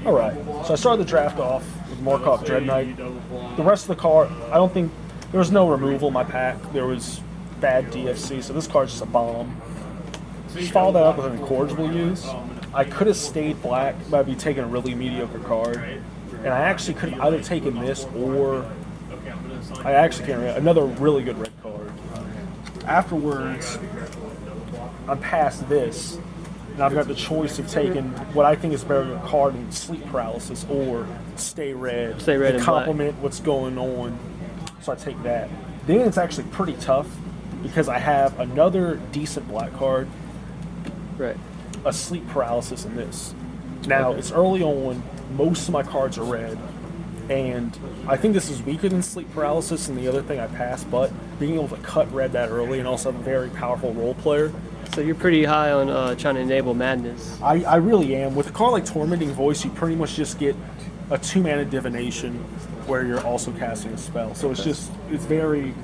Alright, so I started the draft off with Morkov Dread Knight. The rest of the card, I don't think, there was no removal in my pack. There was bad DFC, so this card's just a bomb. Follow that up with an incorrigible use. I could have stayed black, but I'd be taking a really mediocre card. And I actually could have either taken this or, I actually can't remember, another really good red card. Afterwards, I'm past this, and I've got the choice of taking what I think is a better card in Sleep Paralysis or Stay Red. Stay Red to and complement what's going on. So I take that. Then it's actually pretty tough because I have another decent black card, Right. a Sleep Paralysis, in this. Now, it's early on. Most of my cards are red. And I think this is weaker than Sleep Paralysis and the other thing I passed, but being able to cut red that early and also have a very powerful role player. So you're pretty high on trying to enable madness. I really am. With a card like Tormenting Voice, you pretty much just get a 2-mana divination where you're also casting a spell. So it's very...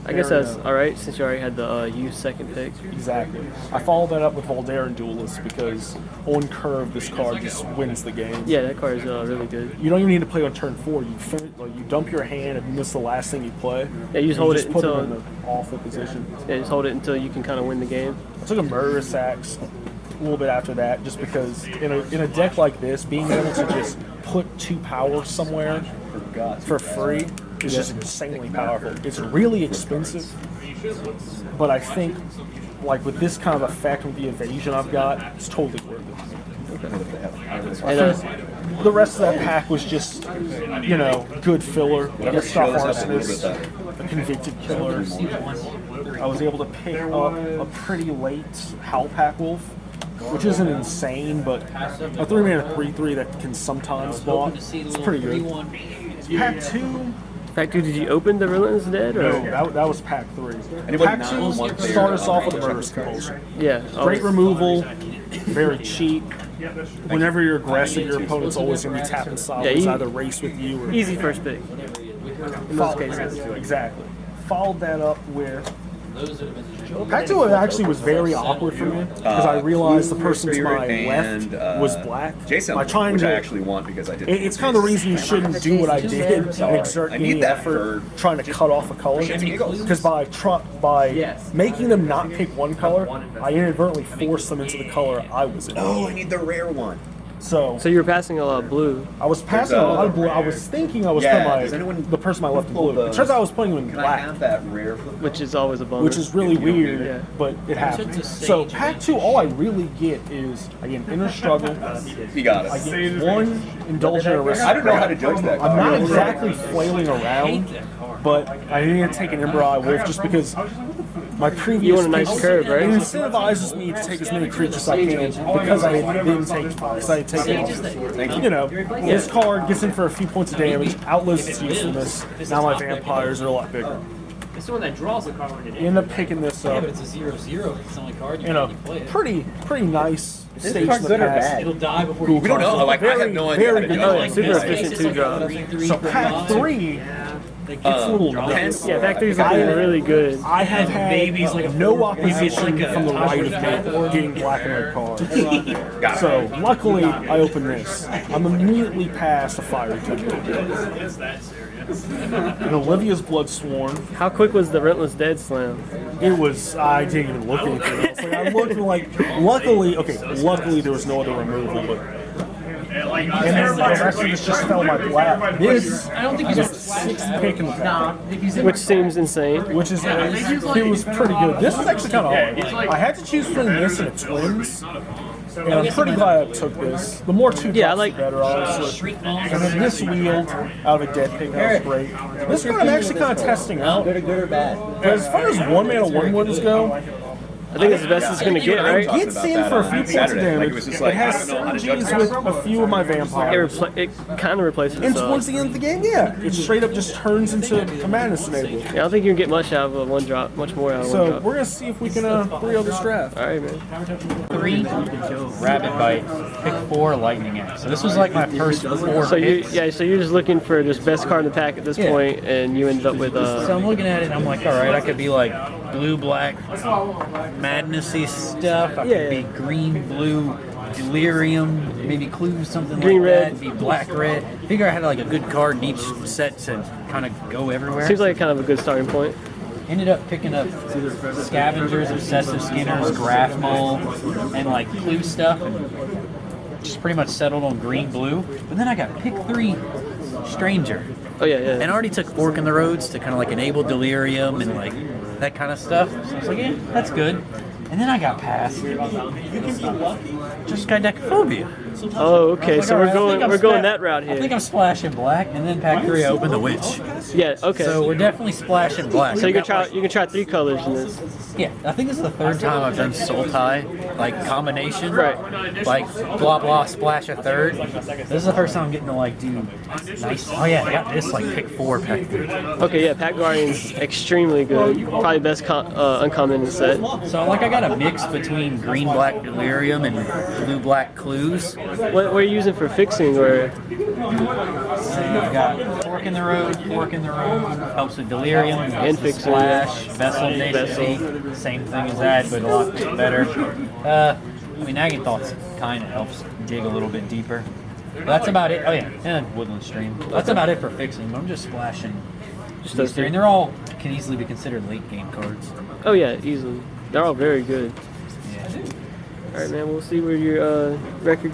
I guess that's alright since you already had the use second pick. Exactly. I followed that up with Voldaren Duelist because on curve, this card just wins the game. Yeah, that card is really good. You don't even need to play on turn 4. You dump your hand and miss the last thing you play. Yeah, you just hold it put until... it in an awful position. Yeah, just hold it until you can kind of win the game. I took a Murderous Axe a little bit after that just because in a deck like this, being able to just put 2 power somewhere for free is just insanely powerful. It's really expensive, but I think like with this kind of effect with the evasion I've got, it's totally worth it. Okay. And the rest of that pack was just, good filler. I got Stuff Arsonist, a Convicted Killer. I was able to pick up a pretty late Howlpack Wolf, which isn't insane, but a 3-mana 3/3 that can sometimes block. It's pretty good. Pack 2. Pack 2, did you open the Relentless Dead? Or? No, that was Pack 3. Pack 2 started us off with a Murderous Compulsion. Yeah. Great removal, very cheap. Whenever you're aggressive, your opponent's always going to be tapping sideways, either race with you or... Easy first pick. In most cases. Exactly. Followed that up with... Pack 2 actually was very awkward for me because I realized the person to my left was black. Jason, by trying which to, I actually want because I did. It's kind of the reason you shouldn't do what I did and exert any effort trying to cut off a color. Because by making them not pick one color, I inadvertently forced them into the color I was in. Oh, I need the rare one. So you were passing a lot of blue. I was passing a lot of blue. I was thinking I was putting the person I left in blue. It turns out I was putting him in black. I have that rare? Which is always a bummer. Which is really weird, but it happens. So Pack 2, all I really get is, I get an Inner Struggle. You got it. I get 1 Indulgent Aristocrat. I don't know how to judge that. I'm not exactly flailing around, but I need to take an Ember Eye Wolf just because my previous... You want a nice curve, right? It incentivizes me to take as many creatures as I can because I didn't take... Because I take this card gets in for a few points of damage, outlives its usefulness. Now my vampires are a lot bigger. It's the one that draws the card when it End up picking this up. Yeah, but it's a 0/0. It's the only card you can play it. Pretty nice stage card in the good or past. bad? It'll die before you We don't know. Like, I have no idea how to do Very it. Super efficient 2-drop. So Pack 3 gets a little nuts. Yeah, Pack 3 is looking really good. I have had no opposition from the right of me getting black and red cards. So luckily, I opened this. I'm immediately past a Fiery Temple. And Olivia's Bloodsworn. How quick was the Relentless Dead slam? It was, I didn't even look anything else. Like, I looked luckily there was no other removal, but... And then the rest of this just fell my lap. This is the 6th pick in the pack. Which seems insane. Which is, it was pretty good. This was actually kind of hard. I had to choose between this and a Twins. And I'm pretty glad I took this. The more 2 drops, the better, honestly. And then this wheeled out of a dead pick, that was great. This card I'm actually kind of testing out. Good or bad? As far as 1-mana 1/1s go, I think it's the best it's going to get, right? It gets in for a few points of damage. It has synergies with a few of my vampires. It kind of replaces And itself. towards the end of the game, it straight up just turns into a Madness Enable. Yeah, I don't think you can get much out of a 1-drop, much more out of a 1-drop. So we're going to see if we can 3-0 this draft. All right, man. 3, Rabbit Bite, pick 4, Lightning Axe. So this was like my first 4 So picks. so you're just looking for this best card in the pack at this point, and you ended up with So I'm looking at it and I'm like, all right, I could be like blue, black, madnessy stuff. I could be green, blue, Delirium, maybe Clues, something Green, like red. that. Be black, red. Figure I had like a good card in each set to kind of go everywhere. Seems like kind of a good starting point. Ended up picking up Scavengers, Obsessive Skinners, Graph Mole, and like Clue stuff. And just pretty much settled on green, blue. But then I got pick 3 Stranger. Oh yeah, yeah. And I already took Fork in the Roads to kind of like enable Delirium and like that kind of stuff. So I was like, yeah, that's good. And then I got past just Skydecophobia. Oh, okay. So Alright, we're going that route I think here. I'm splashing black, and then pack 3 I open the Witch. Yeah. Okay. So we're definitely splashing black. So you can try 3 colors in this. Yeah, I think this is the 3rd time I've done Soul Tie, like combination. Right. Like blah blah splash a 3rd. This is the first time I'm getting to like do nice. Oh yeah, I got this like pick 4, pack 3. Okay. Yeah. Pack Guardian's extremely good. Probably best uncommon in the set. So like I got a mix between green black Delirium and blue black Clues. What are you using for fixing or? I've got Fork in the Road, helps with Delirium, And fix fixing, Splash, Vessel, Nation, same thing as that, but a lot better. I mean, Nagging Thoughts kind of helps dig a little bit deeper. But that's about it. Oh yeah, and Woodland Stream. That's about it for fixing. But I'm just splashing. Just These those 3, and they're all can easily be considered late game cards. Oh yeah, easily. They're all very good. Yeah. All right, man. We'll see where your record.